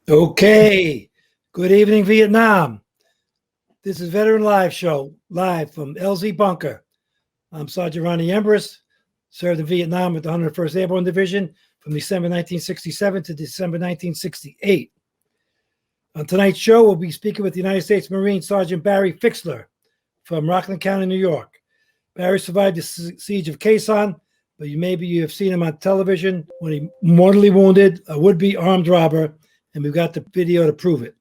Okay. Good evening, Vietnam. This is Veteran Live Show, live from LZ Bunker. I'm Sergeant Ronnie Embers, served in Vietnam with the 101st Airborne Division from December 1967 to December 1968. On tonight's show, we'll be speaking with the United States Marine Sgt Barry Fixler from Rockland County, New York. Barry survived the siege of Khe San, but maybe you have seen him on television when he mortally wounded a would-be armed robber, and we've got the video to prove it.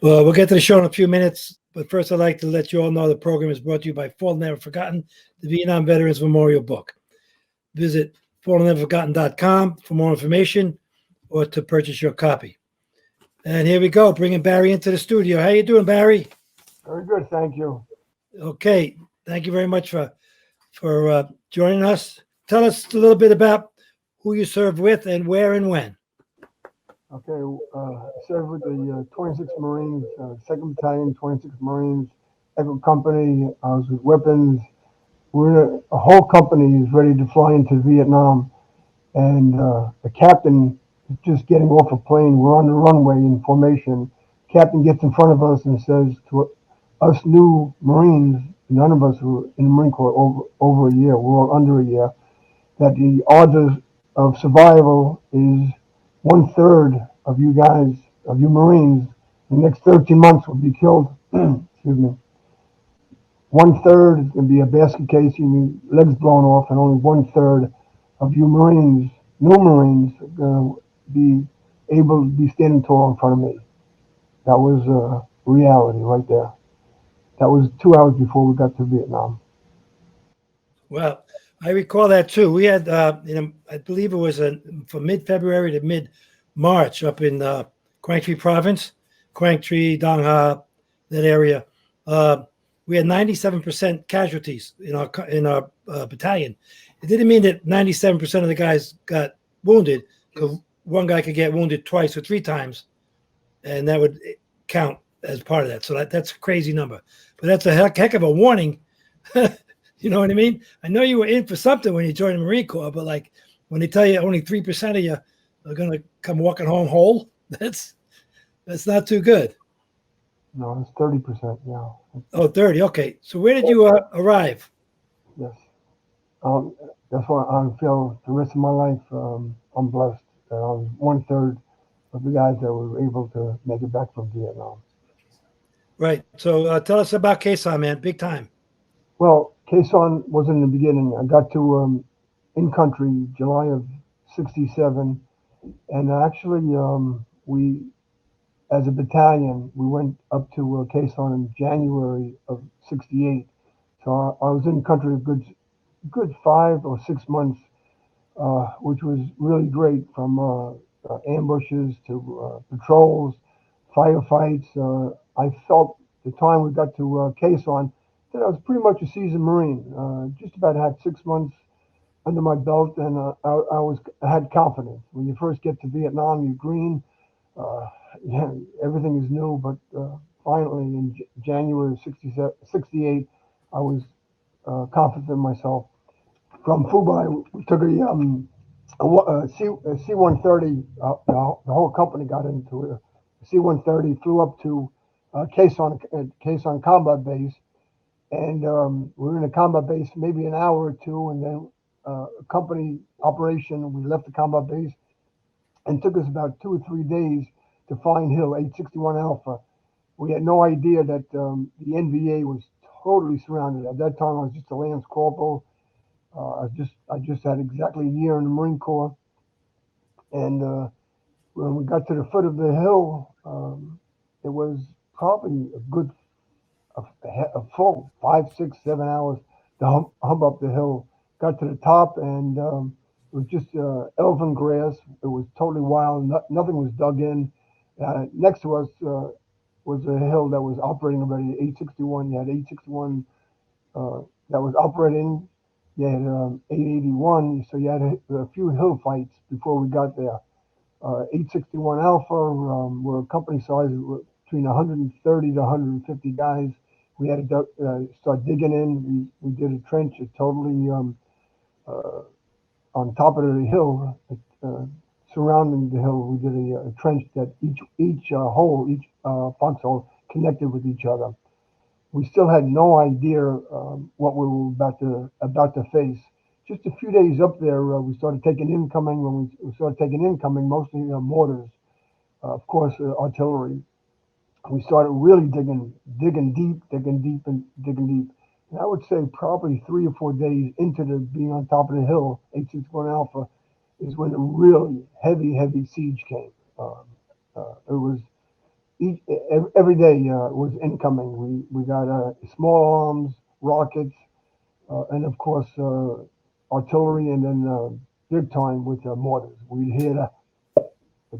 Well, we'll get to the show in a few minutes, but first I'd like to let you all know the program is brought to you by Fallen Never Forgotten, the Vietnam Veterans Memorial Book. Visit fallenneverforgotten.com for more information or to purchase your copy. And here we go, bringing Barry into the studio. How you doing, Barry? Very good, thank you. Okay, thank you very much for joining us. Tell us a little bit about who you served with and where and when. Okay, I served with the 26th Marines, 2nd Battalion, 26th Marines, Echo Company. I was with weapons. A whole company is ready to fly into Vietnam, and the captain is just getting off a plane. We're on the runway in formation. Captain gets in front of us and says to us new Marines, none of us were in the Marine Corps over a year, we're all under a year, that the odds of survival is 1/3 of you guys, of you Marines, in the next 13 months will be killed. Excuse me. 1/3 is going to be a basket case, your legs blown off, and only 1/3 of you Marines, new Marines, are going to be able to be standing tall in front of me. That was reality right there. That was 2 hours before we got to Vietnam. Well, I recall that too. We had, I believe it was from mid-February to mid-March up in Quang Tri Province, Quang Tri, Dong Ha, that area. We had 97% casualties in our battalion. It didn't mean that 97% of the guys got wounded, because one guy could get wounded twice or three times, and that would count as part of that. So that's a crazy number. But that's a heck of a warning. You know what I mean? I know you were in for something when you joined the Marine Corps, but like when they tell you only 3% of you are going to come walking home whole, that's not too good. No, it's 30%. Yeah. Oh, 30. Okay. So where did you arrive? Yes. That's why I feel the rest of my life I'm blessed that I was 1/3 of the guys that were able to make it back from Vietnam. Right. So tell us about Khe San, man. Big time. Well, Khe San was in the beginning. I got to in country July of '67, and actually we, as a battalion, we went up to Khe San in January of '68. So I was in country a good 5 or 6 months, which was really great, from ambushes to patrols, firefights. I felt the time we got to Khe San that I was pretty much a seasoned Marine. Just about had 6 months under my belt, and I had confidence. When you first get to Vietnam, you're green. Yeah, everything is new, but finally in January of '68, I was confident in myself. From Phu Bai, we took a C-130. The whole company got into it. A C-130 flew up to Khe San Combat Base, and we were in a combat base maybe an hour or two, and then a company operation. We left the combat base, and took us about 2 or 3 days to find Hill 861 Alpha. We had no idea that the NVA was totally surrounded. At that time, I was just a Lance Corporal. I just had exactly a year in the Marine Corps, and when we got to the foot of the hill, it was probably a full 5, 6, 7 hours to hump up the hill. Got to the top, and it was just elfin grass. It was totally wild. Nothing was dug in. Next to us was a hill that was operating already. 861. You had 861 that was operating. You had 881. So you had a few hill fights before we got there. 861 Alpha were a company size between 130 to 150 guys. We had to start digging in. We did a trench totally on top of the hill, surrounding the hill. We did a trench that each punch hole connected with each other. We still had no idea what we were about to face. Just a few days up there, we started taking incoming. When we started taking incoming, mostly mortars, of course, artillery. We started really digging deep, and digging deep. And I would say probably 3 or 4 days into the being on top of the hill, 861 Alpha, is when the really heavy siege came. It was every day was incoming. We got small arms, rockets, and of course artillery, and then big time with mortars. We'd hear the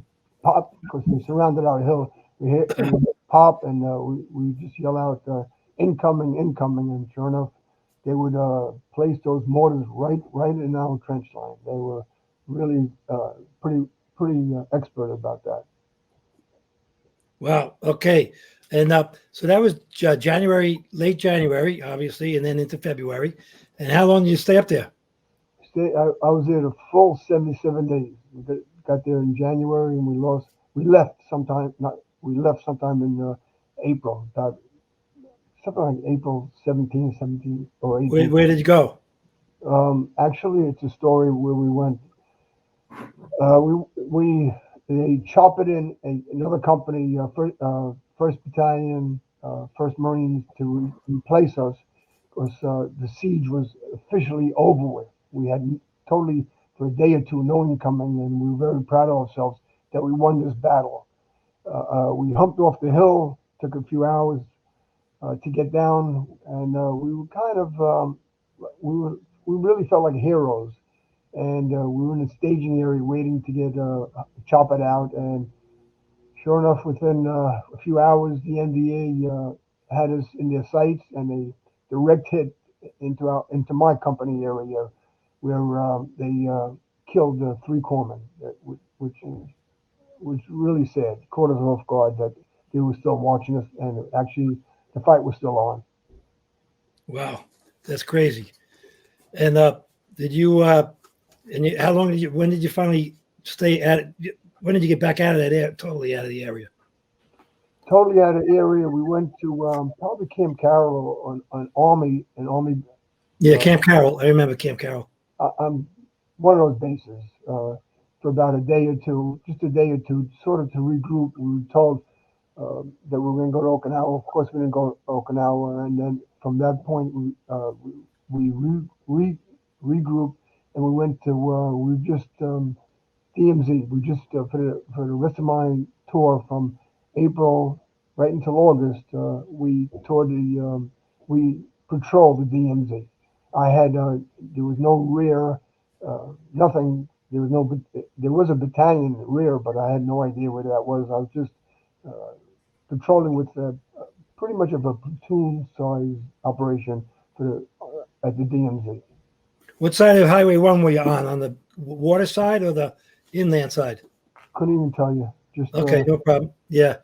pop because they surrounded our hill. We hear pop, and we just yell out incoming, and sure enough, they would place those mortars right in our trench line. They were really pretty expert about that. Wow. Okay. And so that was January, late January, obviously, and then into February. And how long did you stay up there? I was there the full 77 days. We got there in January, and we left sometime. We left sometime in April, about something like April 17 or 18. Where did you go? Actually, it's a story where we went. They chop it in another company, First Battalion, First Marines, to replace us because the siege was officially over with. We had totally, for a day or two, no incoming, and we were very proud of ourselves that we won this battle. We humped off the hill, took a few hours to get down, and we were kind of, we really felt like heroes. And we were in the staging area waiting to get chop it out. And sure enough, within a few hours, the NVA had us in their sights, and a direct hit into my company area, where they killed 3 corpsmen, which really sad. Caught us off guard that they were still watching us, and actually the fight was still on. Wow, that's crazy. And did you? How long did you? When did you finally stay at it? When did you get back out of that area? Totally out of the area. Totally out of the area. We went to probably Camp Carroll on Army. Yeah, Camp Carroll. I remember Camp Carroll. I'm one of those bases for about a day or two, just a day or two, sort of to regroup. We were told that we were going to go to Okinawa. Of course, we didn't go to Okinawa, and then from that point, we regrouped, and we went to we just DMZ. We just for the rest of my tour from April right until August, we toured we patrolled the DMZ. I had there was no rear, nothing. There was a battalion rear, but I had no idea where that was. I was just patrolling with pretty much of a platoon size operation for at the DMZ. What side of Highway 1 were you on the water side or the inland side? Couldn't even tell you. Just okay, no problem. Yeah,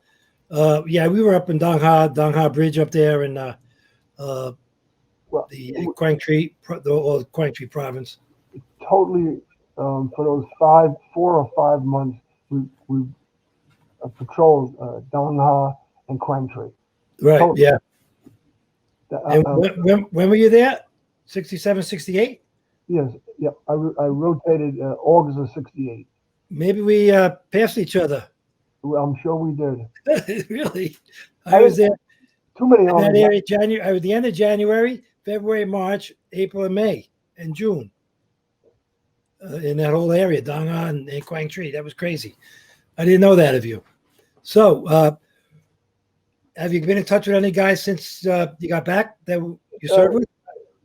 yeah, we were up in Dongha Bridge up there in the Quang Tri, the Quang Tri province. Totally, for those 4 or 5 months, we patrolled Dongha and Quang Tri. Right. Totally. Yeah. And when were you there? 67, 68? Yes. Yeah. I rotated August of 68. Maybe we passed each other. Well, I'm sure we did. Really? I was there. Too many in that area. January. I was the end of January, February, March, April, and May, and June. In that whole area, Dongha and Quang Tri. That was crazy. I didn't know that of you. So, have you been in touch with any guys since you got back that you served with?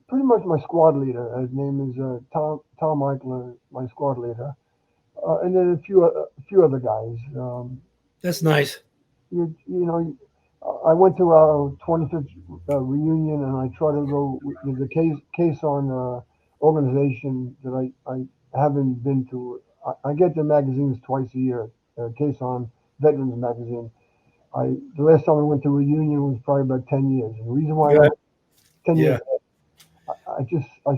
Pretty much my squad leader. His name is Tom Eichler, my squad leader, and then a few other guys. That's nice. You know, I went to our 25th reunion, and I try to go. There's a Khe San organization that I haven't been to. I get their magazines twice a year. Khe San Veterans Magazine. The last time I went to a reunion was probably about 10 years. And the reason why 10 years, I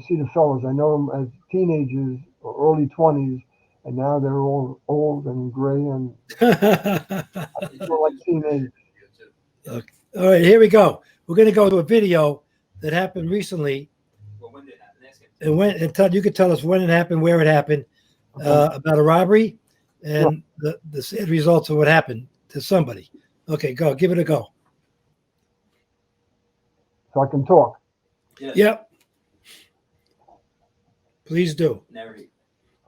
see the fellows. I know them as teenagers or early 20s, and now they're all old and gray and feel like teenage. Okay. All right, here we go. We're going to go to a video that happened recently, and you could tell us when it happened, where it happened, about a robbery, Sure. and the sad results of what happened to somebody. Okay, go. Give it a go. So I can talk. Yep. Please do.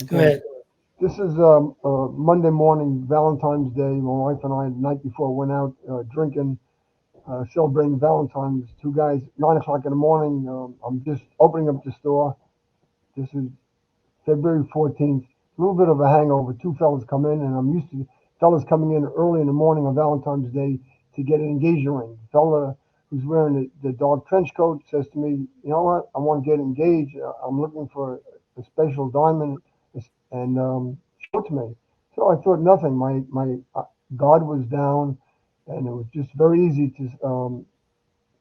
Go ahead. This is Monday morning, Valentine's Day. My wife and I, the night before, went out drinking, celebrating Valentine's. Two guys, 9 o'clock in the morning. I'm just opening up the store. This is February 14th. A little bit of a hangover. Two fellas come in, and I'm used to fellas coming in early in the morning on Valentine's Day to get an engagement ring. The fella who's wearing the dark trench coat says to me, "You know what? I want to get engaged. I'm looking for a special diamond," and show it to me. So I thought nothing. My guard was down, and it was just very easy to.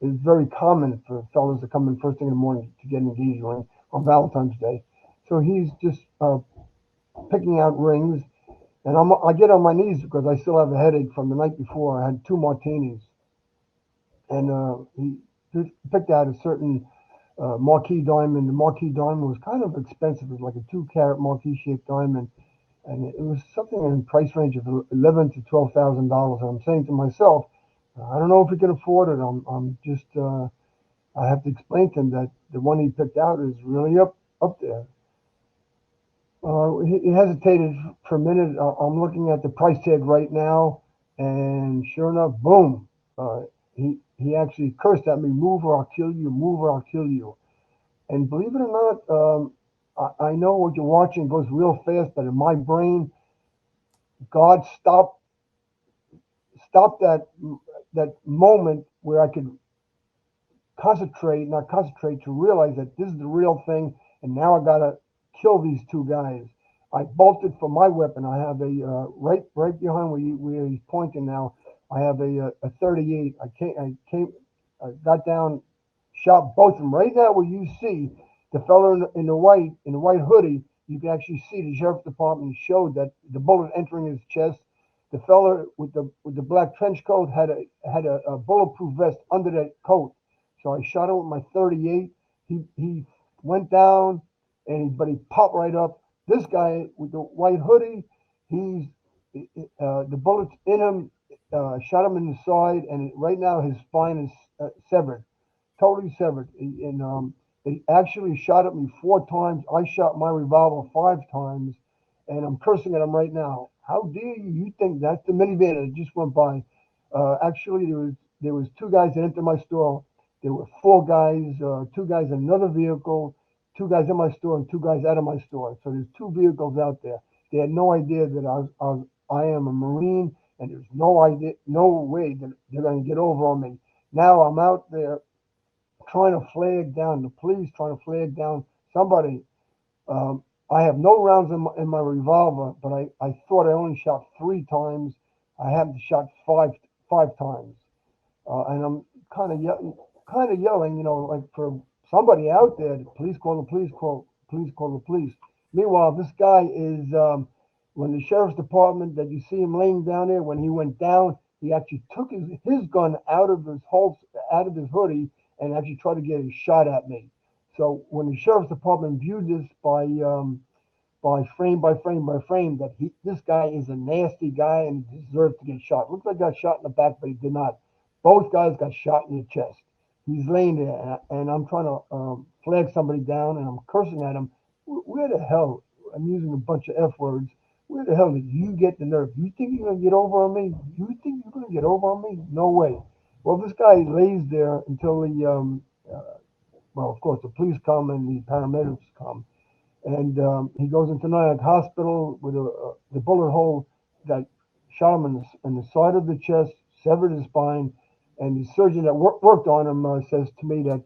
It's very common for fellas to come in first thing in the morning to get an engagement ring on Valentine's Day. So he's just picking out rings, and I get on my knees because I still have a headache from the night before. I had 2 martinis, and he picked out a certain marquee diamond. The marquee diamond was kind of expensive. It was like a 2 carat marquee shaped diamond, and it was something in the price range of $11,000 to $12,000. And I'm saying to myself, I don't know if we can afford it. I'm just I have to explain to him that the one he picked out is really up there. He hesitated for a minute. I'm looking at the price tag right now, and sure enough, boom! He actually cursed at me, "Move or I'll kill you! Move or I'll kill you!" And believe it or not, I know what you're watching goes real fast, but in my brain, God stopped that moment where I could not concentrate, to realize that this is the real thing, and now I gotta kill these two guys. I bolted for my weapon. I have a right behind where he's pointing now. I have a 38. I got down, shot both of them. Right now, where you see the fellow in the white hoodie, you can actually see the sheriff's department showed that the bullet entering his chest. The fellow with the black trench coat had a bulletproof vest under that coat. So I shot him with my 38. He went down, but he popped right up. This guy with the white hoodie, he's the bullets in him, shot him in the side, and right now his spine is severed, totally severed. And they actually shot at me 4 times. I shot my revolver 5 times, and I'm cursing at him right now. How dare you? You think that's the minivan that just went by? Actually, there was 2 guys that entered my store. There were 4 guys, 2 guys in another vehicle, 2 guys in my store, and 2 guys out of my store. So there's 2 vehicles out there. They had no idea that I am a Marine, and there's no way that they're going to get over on me. Now I'm out there trying to flag down the police, trying to flag down somebody. I have no rounds in my revolver, but I thought I only shot 3 times. I haven't shot five times, and I'm kind of yelling, like for somebody out there. Please call the police. Please call the police. Meanwhile, this guy is when the sheriff's department that you see him laying down there. When he went down, he actually took his gun out of his out of his hoodie, and actually tried to get a shot at me. So when the sheriff's department viewed this by frame, that this guy is a nasty guy and deserves to get shot. Looks like he got shot in the back, but he did not. Both guys got shot in the chest. He's laying there, and I'm trying to flag somebody down, and I'm cursing at him. Where the hell? I'm using a bunch of F words. Where the hell did you get the nerve? You think you're gonna get over on me? You think you're gonna get over on me? No way. Well, this guy lays there until well, of course, the police come and the paramedics come, and he goes into Nyack Hospital with the bullet hole that shot him in the side of the chest, severed his spine, and the surgeon that worked on him says to me that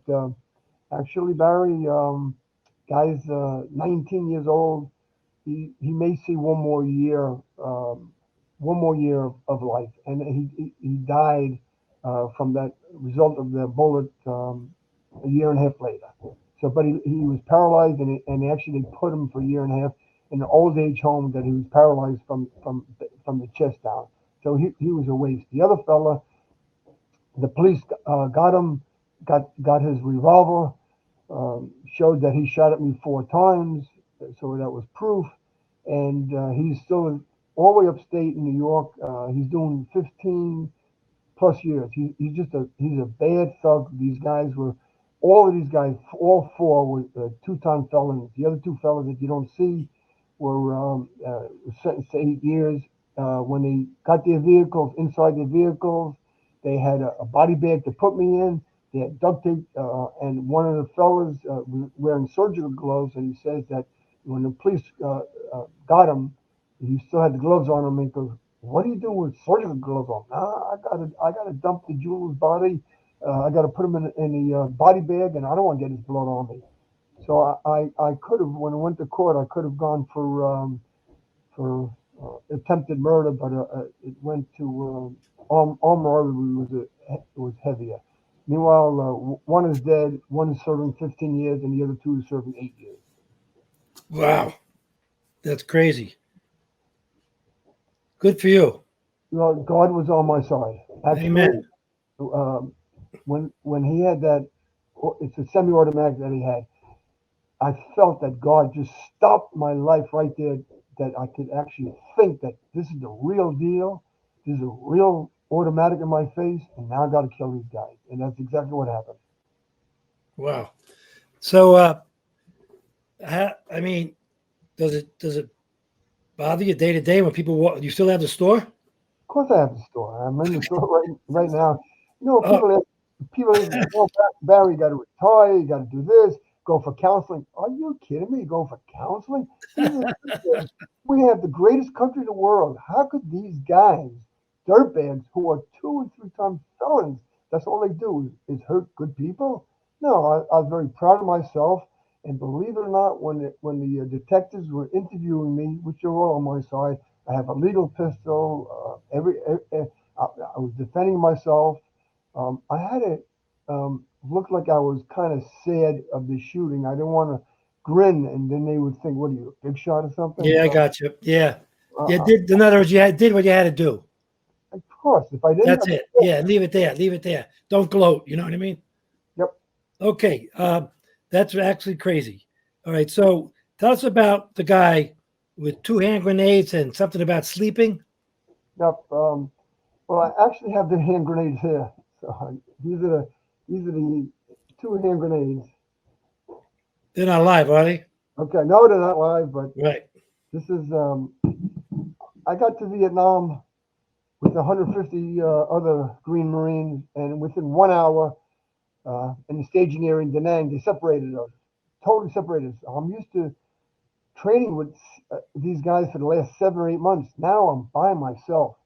actually, Barry, guy's 19 years old. He may see one more year of life, and he died from that result of the bullet a year and a half later. So, but he was paralyzed, and actually they put him for a year and a half. in an old age home that he was paralyzed from the chest down. So he was a waste. The other fella, the police got him, got his revolver, showed that he shot at me 4 times, so that was proof. And he's still all the way upstate in New York. He's doing 15 plus years. He's a bad thug. These guys were all of these guys, all 4 were 2-time felons. The other 2 fellas that you don't see were sentenced to 8 years. When they got their vehicles, inside their vehicles, they had a body bag to put me in. They had duct tape, and one of the fellas was wearing surgical gloves, and he says that when the police got him, he still had the gloves on him. And he goes, "What are you doing with surgical gloves on?" "Nah, I gotta dump the jeweler's body. I gotta put him in the body bag, and I don't want to get his blood on me." So I could have, when I went to court, I could have gone for attempted murder, but it went to armed robbery was heavier. Meanwhile, one is dead, one is serving 15 years, and the other 2 is serving 8 years. Wow, that's crazy. Good for you. Well, God was on my side. Actually, Amen. when he had that, it's a semi-automatic that he had. I felt that God just stopped my life right there, that I could actually think that this is the real deal. There's a real automatic in my face, and now I got to kill these guys. And that's exactly what happened. Wow. So, I mean, does it bother you day to day when people walk? You still have the store? Of course, I have the store. I'm in the store right now. You know, Oh, people, oh, Barry, you got to retire. You got to do this. Go for counseling. Are you kidding me? Go for counseling? We have the greatest country in the world. How could these guys, dirtbags, who are 2 and 3 times felons, that's all they do is hurt good people? No, I was very proud of myself. And believe it or not, when the detectives were interviewing me, which are all on my side, I have a legal pistol. I was defending myself. I had it look like I was kind of sad of the shooting. I didn't want to grin, and then they would think, "What are you, a big shot or something?" yeah, I So, got you. Yeah. You uh, did. In other words, did what you had to do. of course, if I didn't, That's it. Yeah, leave it there. Leave it there. Don't gloat. You know what I mean? yep. Okay. That's actually crazy. All right. So tell us about the guy with 2 hand grenades and something about sleeping. Yep. Well, I actually have the hand grenades here. So these are the 2 hand grenades. They're not alive, are they? Okay, no, they're not live, but Right. this is. I got to Vietnam with 150 other Green Marines, and within 1 hour, in the staging area in Da Nang, they separated us, totally separated us. I'm used to training with these guys for the last 7 or 8 months. Now I'm by myself,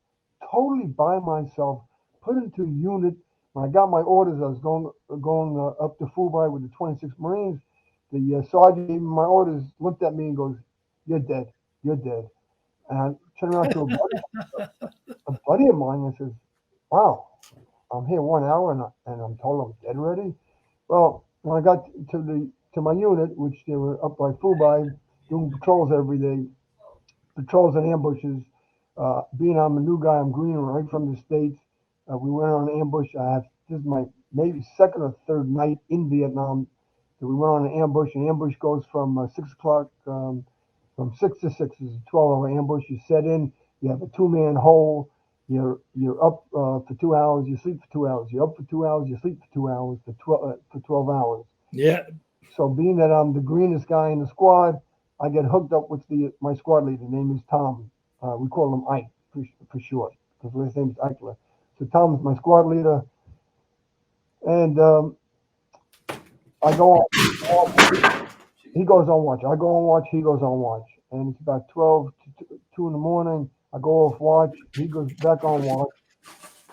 totally by myself, put into a unit. When I got my orders, I was going up to Fubai with the 26 Marines. The sergeant gave me my orders, looked at me and goes, "You're dead. You're dead." And I turned around to a buddy of mine and says, "Wow, I'm here 1 hour and I'm told I'm dead already." Well, when I got to my unit, which they were up by Fubai, doing patrols every day, patrols and ambushes. Being I'm a new guy, I'm green right from the States. We went on an ambush. This is my maybe second or third night in Vietnam. So we went on an ambush. An ambush goes from 6 o'clock, from 6 to 6 is a 12-hour ambush. You set in, you have a 2-man hole. You're up for 2 hours, you sleep for 2 hours. You're up for 2 hours, you sleep for 2 hours, for 12 hours. Yeah. So being that I'm the greenest guy in the squad, I get hooked up with my squad leader. His name is Tom. We call him Ike for short, because his name is Eichler. So Tom is my squad leader, and I go on. He goes on watch. I go on watch. He goes on watch. And it's about 12 to 2 in the morning. I go off watch. He goes back on watch.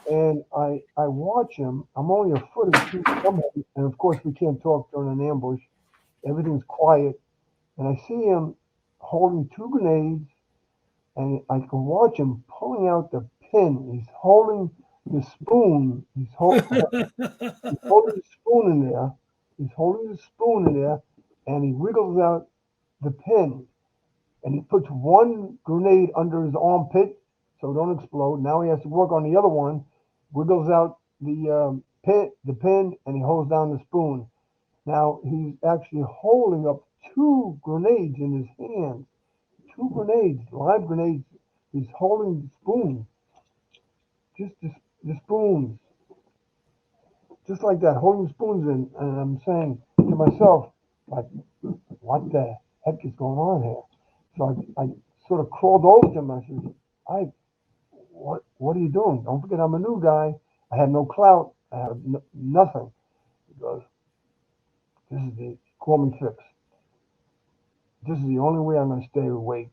And I watch him. I'm only a foot or two from him. And of course, we can't talk during an ambush. Everything's quiet. And I see him holding 2 grenades. And I can watch him pulling out the pin. He's holding the spoon. He's holding the spoon in there. He's holding the spoon in there. And he wiggles out the pin. and he puts one grenade under his armpit so it don't explode. Now he has to work on the other one, wiggles out the pin, and he holds down the spoon. Now he's actually holding up two grenades in his hands, two grenades, live grenades. He's holding the spoon, just the spoons, just like that, holding spoons in. And I'm saying to myself, like, what the heck is going on here? So I sort of crawled over to him. I said, what are you doing? Don't forget, I'm a new guy. I had no clout. I had nothing. He goes, call me Fix. This is the only way I'm going to stay awake.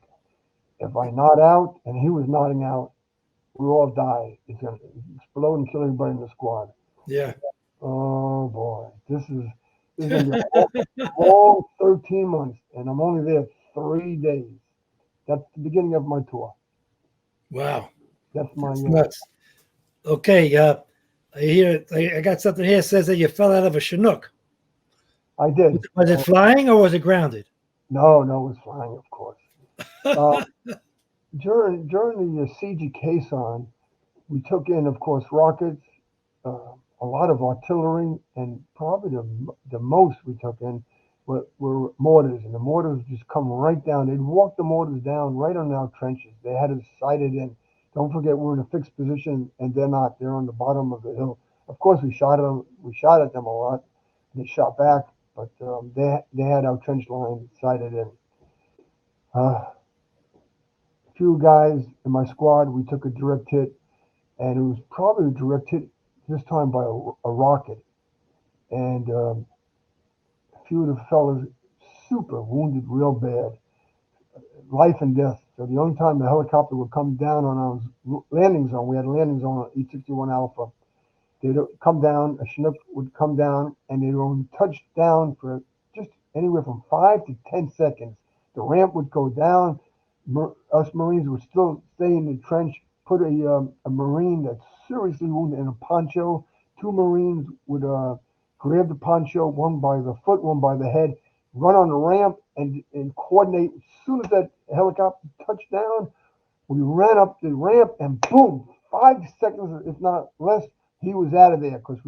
If I nod out, and he was nodding out, we all die. It's going to explode and kill everybody in the squad. Yeah. Oh boy, this is going to be a whole 13 months, and I'm only there 3 days. That's the beginning of my tour. Wow. That's my nuts. Okay. I hear. I got something here that says that you fell out of a chinook. I did. Was it flying or was it grounded? No, it was flying, of course. During the siege of Khe San, we took in, of course, rockets, a lot of artillery, and probably the most we took in were mortars, and the mortars just come right down. They'd walk the mortars down right on our trenches. They had us sighted in. Don't forget, we're in a fixed position, and they're not. They're on the bottom of the hill. Of course, we shot at them. We shot at them a lot. They shot back, but they had our trench line sighted in. A few guys in my squad, we took a direct hit, and it was probably a direct hit this time by a rocket. And a few of the fellas super wounded real bad, life and death. So the only time the helicopter would come down on our landing zone, we had a landing zone on E61 Alpha. They'd come down, a Chinook would come down, and they'd only touch down for just anywhere from 5 to 10 seconds. The ramp would go down. Us Marines would still stay in the trench, put a Marine that's seriously wounded in a poncho. Two Marines would grab the poncho, one by the foot, one by the head, run on the ramp and coordinate. As soon as that helicopter touched down, we ran up the ramp and boom, 5 seconds, if not less, he was out of there because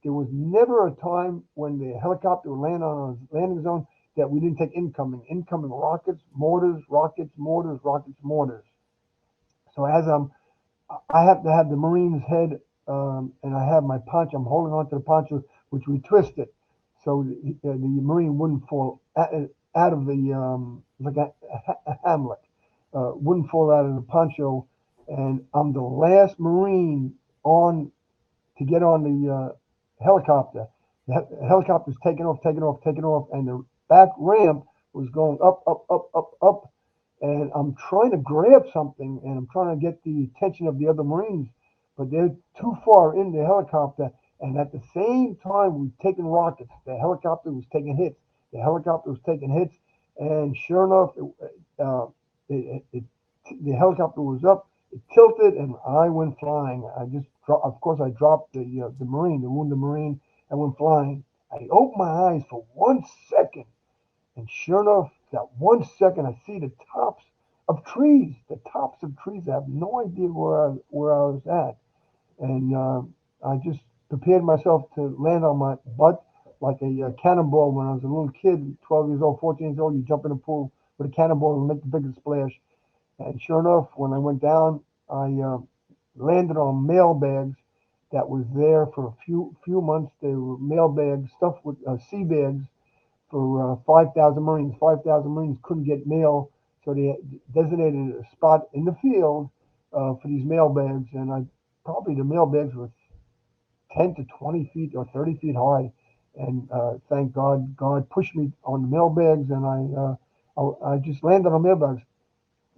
there was never a time when the helicopter would land on a landing zone that we didn't take incoming rockets, mortars, rockets, mortars, rockets, mortars. So as I have to have the Marine's head, and I have my poncho. I'm holding onto the poncho, which we twisted, so the Marine wouldn't fall out of the like a hamlet, wouldn't fall out of the poncho. And I'm the last Marine to get on the helicopter. The helicopter's taking off, and the back ramp was going up, up, up, up, up. And I'm trying to grab something, and I'm trying to get the attention of the other Marines, but they're too far in the helicopter. And at the same time, we've taken rockets. The helicopter was taking hits. And sure enough, the helicopter was up. It tilted, and I went flying. Of course, I dropped the wounded Marine. I went flying. I opened my eyes for 1 second, and sure enough, that 1 second, I see the tops of trees. I have no idea where I was at, and I just prepared myself to land on my butt like a cannonball. When I was a little kid, 12 years old, 14 years old, you jump in a pool with a cannonball and make the biggest splash. And sure enough, when I went down, I landed on mail bags that was there for a few months. They were mail bags stuffed with sea bags for 5,000 Marines. 5,000 Marines couldn't get mail, so they designated a spot in the field for these mail bags. And probably the mail bags were 10 to 20 feet or 30 feet high. And thank God, God pushed me on the mail bags, and I just landed on mail bags.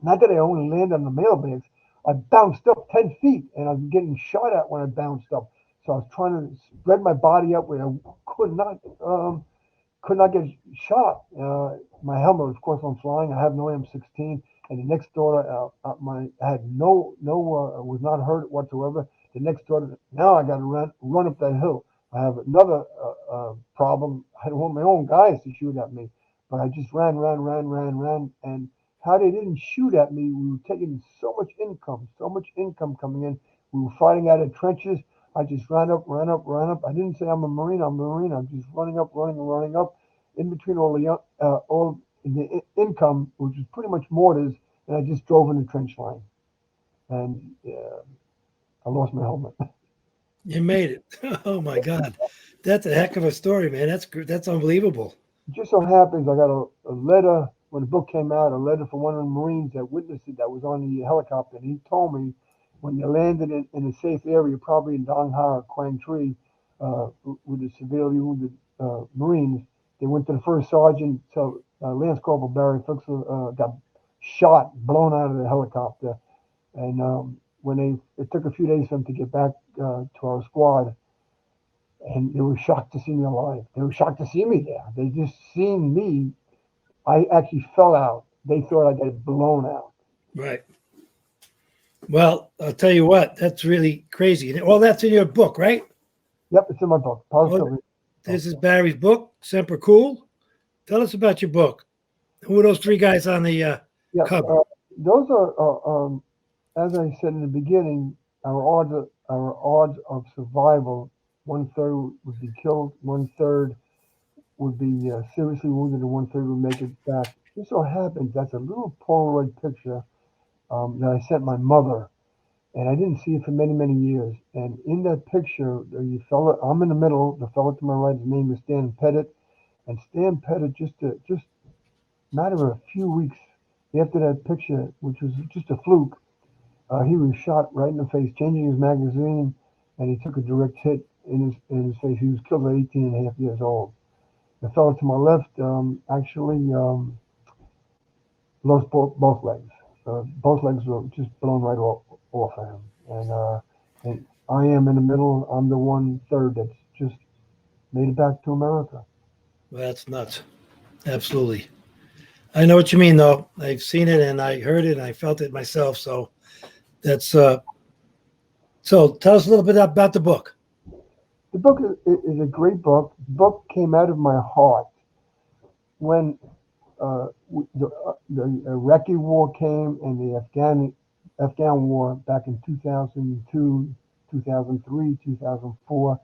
Not that I only landed on the mail bags, I bounced up 10 feet, and I was getting shot at when I bounced up. So I was trying to spread my body up where I could not get shot. My helmet, of course, I'm flying. I have no M16, and the next door, I had was not hurt whatsoever. The next door, now I got to run up that hill. I have another problem. I don't want my own guys to shoot at me, but I just ran, and how they didn't shoot at me. We were taking so much income coming in. We were fighting out of trenches. I just ran up. I didn't say I'm a Marine. I'm just running up. In between all the income, which was pretty much mortars, and I just drove in the trench line. And I lost my helmet. You made it. Oh my God. That's a heck of a story, man. That's unbelievable. It just so happens I got a letter when the book came out, a letter from one of the Marines that witnessed it that was on the helicopter. And he told me when you landed in a safe area, probably in Dong Ha or Quang Tri, with the severely wounded Marines, they went to the first sergeant. So Lance Corporal Barry Fixler got shot, blown out of the helicopter. And when it took a few days for them to get back to our squad, and they were shocked to see me alive. They were shocked to see me there. They just seen me. I actually fell out. They thought I got blown out. Right. Well, I'll tell you what, that's really crazy. And all that's in your book, right? Yep, it's in my book. Oh, this is Barry's book, Semper Cool. Tell us about your book. Who are those three guys on the cover? Those are, as I said in the beginning, our odds of survival. 1/3 would be killed, 1/3 would be seriously wounded, and 1/3 would make it back. Just so happens that's a little Polaroid picture that I sent my mother, and I didn't see it for many, many years. And in that picture, the fella, I'm in the middle. The fella to my right, his name is Stan Pettit, and Stan Pettit just matter of a few weeks after that picture, which was just a fluke, he was shot right in the face, changing his magazine, and he took a direct hit in his face. He was killed at 18 and a half years old. The fellow to my left actually lost both legs. Both legs were just blown right off of him. And I am in the middle. I'm the 1/3 that's just made it back to America. Well, that's nuts. Absolutely. I know what you mean, though. I've seen it and I heard it and I felt it myself. So that's so tell us a little bit about the book. The book is a great book. The book came out of my heart when the Iraqi war came and the Afghan war back in 2002, 2003, 2004.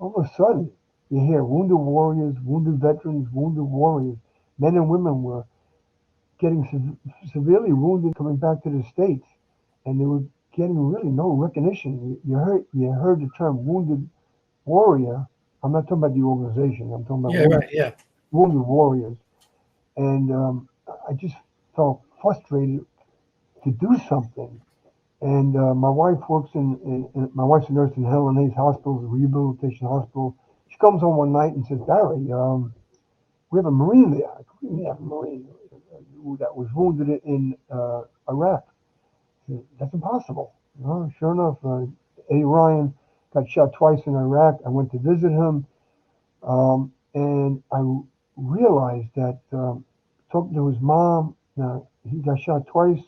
All of a sudden, you hear wounded warriors, wounded veterans, wounded warriors. Men and women were getting severely wounded coming back to the States, and they were getting really no recognition. You heard the term wounded warrior. I'm not talking about the organization. I'm talking about wounded warriors. And I just felt frustrated to do something. And my wife works my wife's a nurse in Helen Hayes Hospital, the rehabilitation hospital. She comes home one night and says, Barry, we have a Marine there. We have a Marine that was wounded in Iraq. I said, that's impossible. Sure enough, Eddie Ryan got shot twice in Iraq. I went to visit him, and I realized that talking to his mom, he got shot twice,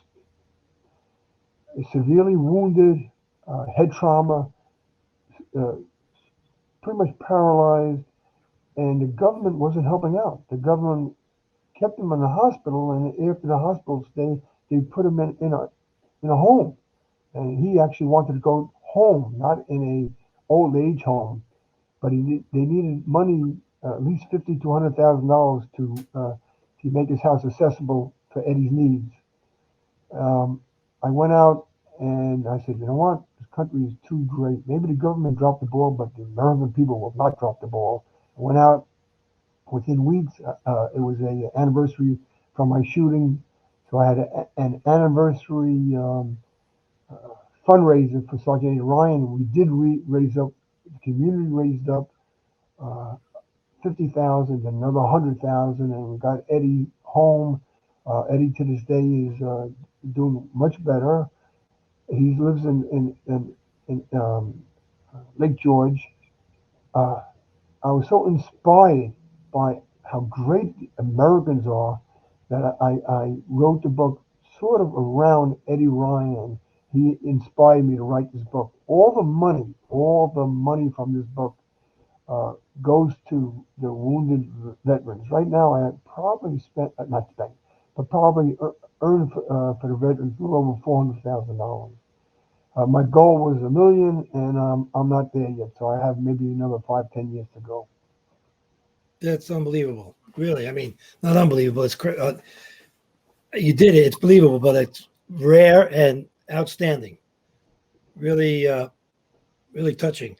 severely wounded, head trauma, pretty much paralyzed, and the government wasn't helping out. The government kept him in the hospital, and after the hospital stay, they put him in a home, and he actually wanted to go home, not in a old age home, but they needed money, at least $50,000 to $100,000 to make his house accessible for Eddie's needs. I went out and I said, you know what? This country is too great. Maybe the government dropped the ball, but the American people will not drop the ball. I went out within weeks. It was an anniversary from my shooting. So I had an anniversary fundraiser for Sergeant Ryan. We did raise up, the community raised up 50,000, another 100,000, and we got Eddie home. Eddie to this day is doing much better. He lives in Lake George. I was so inspired by how great the Americans are that I wrote the book sort of around Eddie Ryan. He inspired me to write this book. All the money from this book goes to the wounded veterans. Right now, I probably probably earned for the veterans a little over $400,000. My goal was $1 million, and I'm not there yet. So I have maybe another 5-10 years to go. That's unbelievable. Really, I mean, not unbelievable. It's you did it. It's believable, but it's rare and outstanding. Really, really touching.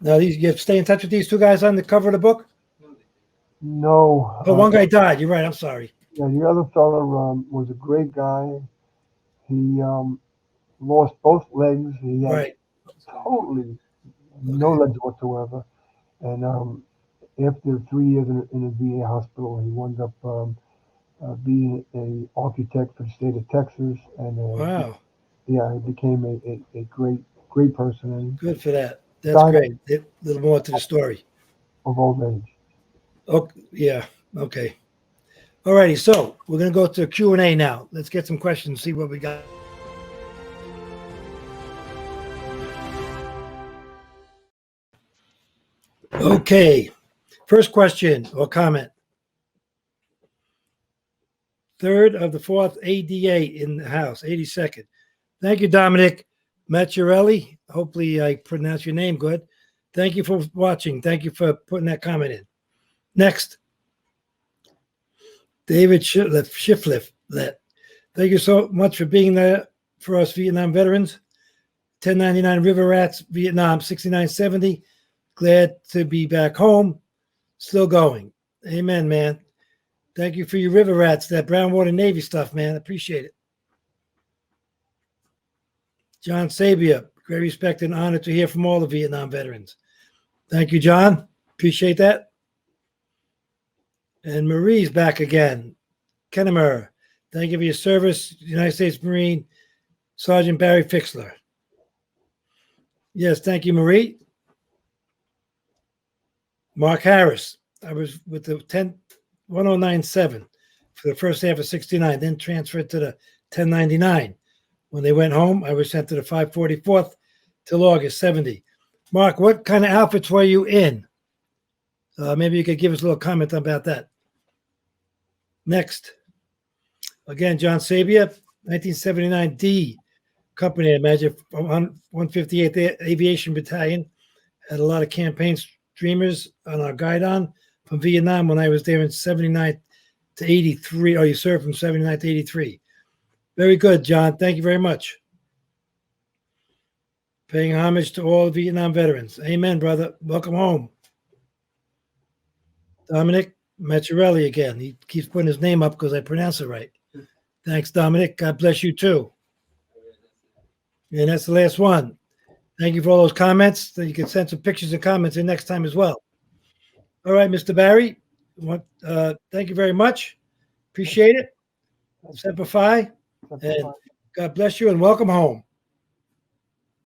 Now, you stay in touch with these two guys on the cover of the book? No. Oh, one guy died. You're right. I'm sorry. Yeah, the other fellow was a great guy. He lost both legs. He had Right. totally no legs whatsoever. And after 3 years in a VA hospital, he wound up being an architect for the state of Texas. And Wow. yeah, he became a great person. And Good for that. That's died great. A little more to the story. of old age. Oh, yeah. Okay. All righty. So we're going to go to Q&A now. Let's get some questions, see what we got. Okay. First question or comment. Third of the fourth ADA in the house, 82nd. Thank you, Dominic Macchiarelli. Hopefully I pronounced your name good. Thank you for watching. Thank you for putting that comment in. Next. David Shiflett. Thank you so much for being there for us Vietnam veterans. 1099 River Rats, Vietnam, 6970. Glad to be back home. Still going. Amen, man. Thank you for your River Rats, that Brownwater Navy stuff, man. Appreciate it. John Sabia, great respect and honor to hear from all the Vietnam veterans. Thank you, John. Appreciate that. And Marie's back again. Kennemer, thank you for your service, United States Marine, Sgt Barry Fixler. Yes, thank you, Marie. Mark Harris, I was with the 1097 for the first half of 69, then transferred to the 1099. When they went home, I was sent to the 544th till August 70. Mark, what kind of outfits were you in? Maybe you could give us a little comment about that. Next. Again, John Sabia, 1979D Company, I imagine, 158th Aviation Battalion. Had a lot of campaign streamers on our guidon from Vietnam when I was there in 79 to 83. Oh, you served from 79 to 83. Very good, John. Thank you very much. Paying homage to all Vietnam veterans. Amen, brother. Welcome home. Dominic Macchiarelli again. He keeps putting his name up because I pronounce it right. Thanks, Dominic. God bless you, too. And that's the last one. Thank you for all those comments. You can send some pictures and comments in next time as well. All right, Mr. Barry. Thank you very much. Appreciate it. Semper Fi. And God bless you and welcome home.